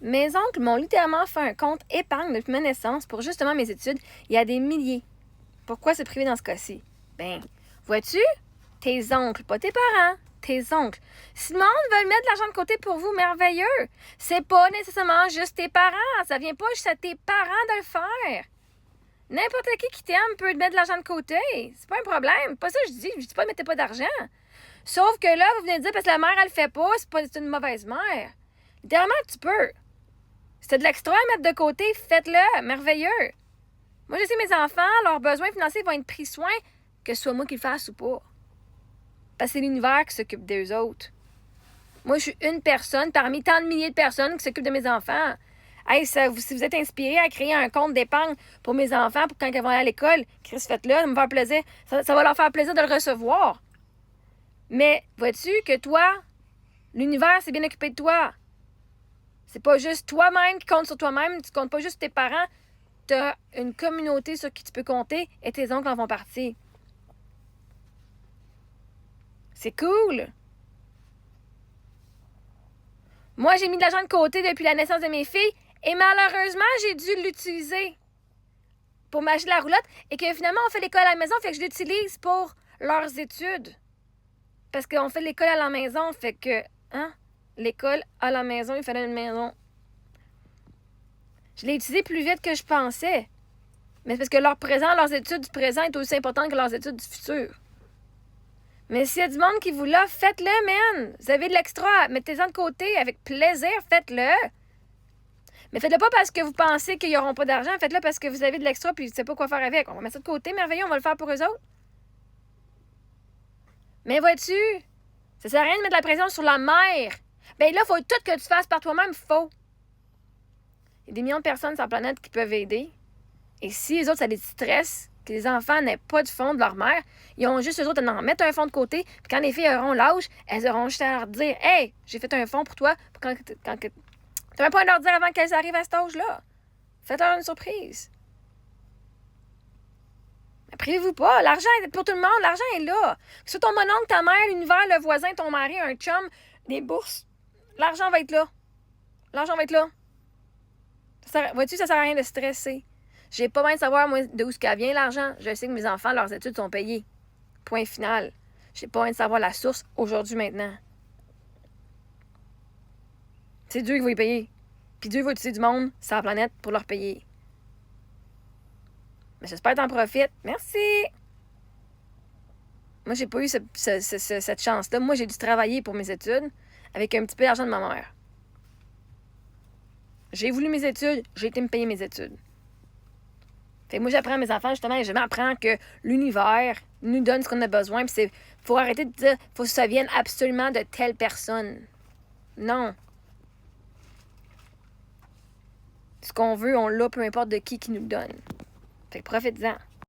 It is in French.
Mes oncles m'ont littéralement fait un compte épargne depuis ma naissance pour justement mes études. Il y a des milliers. Pourquoi se priver dans ce cas-ci? Ben, vois-tu? Tes oncles, pas tes parents. Tes oncles. Si le monde veut mettre de l'argent de côté pour vous, merveilleux. C'est pas nécessairement juste tes parents. Ça vient pas juste à tes parents de le faire. N'importe qui t'aime peut mettre de l'argent de côté. C'est pas un problème. Pas ça que je dis. Je dis pas mettez pas d'argent. Sauf que là, vous venez de dire parce que la mère, elle le fait pas, c'est une mauvaise mère. Littéralement, tu peux. Si t'as de l'extra à mettre de côté, faites-le. Merveilleux. Moi, je sais mes enfants, leurs besoins financiers vont être pris soin, que ce soit moi qui le fasse ou pas. Parce que c'est l'univers qui s'occupe d'eux autres. Moi, je suis une personne parmi tant de milliers de personnes qui s'occupent de mes enfants. Hey, si vous êtes inspiré à créer un compte d'épargne pour mes enfants, pour quand ils vont aller à l'école, Chris, faites-le, ça va me faire plaisir. Ça va leur faire plaisir de le recevoir. Mais, vois-tu que toi, l'univers s'est bien occupé de toi. C'est pas juste toi-même qui compte sur toi-même, tu comptes pas juste tes parents, tu as une communauté sur qui tu peux compter et tes oncles en font partie. C'est cool! Moi, j'ai mis de l'argent de côté depuis la naissance de mes filles et malheureusement, j'ai dû l'utiliser pour m'acheter la roulotte et que finalement, on fait l'école à la maison, fait que je l'utilise pour leurs études. Parce qu'on fait l'école à la maison, fait que, l'école à la maison, il fallait une maison. Je l'ai utilisé plus vite que je pensais. Mais c'est parce que leur présent, leurs études du présent est aussi importante que leurs études du futur. Mais s'il y a du monde qui vous l'offre, faites-le, man! Vous avez de l'extra, mettez-en de côté avec plaisir, faites-le! Mais faites-le pas parce que vous pensez qu'ils n'auront pas d'argent, faites-le parce que vous avez de l'extra et vous ne savez pas quoi faire avec. On va mettre ça de côté, merveilleux, on va le faire pour eux autres. Mais vois-tu, ça sert à rien de mettre la pression sur la mère. Ben là, il faut tout que tu fasses par toi-même, faux. Il y a des millions de personnes sur la planète qui peuvent aider. Et si les autres, ça les stresse, que les enfants n'aient pas de fonds de leur mère, ils ont juste eux autres à en mettre un fonds de côté. Puis quand les filles auront l'âge, elles auront juste à leur dire « Hey, j'ai fait un fonds pour toi. » T'as même pas à leur dire avant qu'elles arrivent à cet âge-là. Faites-leur une surprise. Mais privez-vous pas. L'argent est pour tout le monde. L'argent est là. Que ce soit ton mononcle, ta mère, l'univers, le voisin, ton mari, un chum, des bourses, l'argent va être là. L'argent va être là. Vois-tu, ça sert à rien de stresser. J'ai pas besoin de savoir, moi, d'où ça vient l'argent. Je sais que mes enfants, leurs études sont payées. Point final. J'ai pas besoin de savoir la source aujourd'hui, maintenant. C'est Dieu qui va y payer. Puis Dieu va utiliser du monde sur la planète pour leur payer. Mais j'espère que t'en profites. Merci! Moi, j'ai pas eu cette chance-là. Moi, j'ai dû travailler pour mes études avec un petit peu d'argent de ma mère. J'ai voulu mes études, j'ai été me payer mes études. Fait que moi, j'apprends à mes enfants, justement, et je m'apprends que l'univers nous donne ce qu'on a besoin. Puis faut arrêter de dire, faut que ça vienne absolument de telle personne. Non. Ce qu'on veut, on l'a, peu importe de qui nous le donne. Fait que profite-en.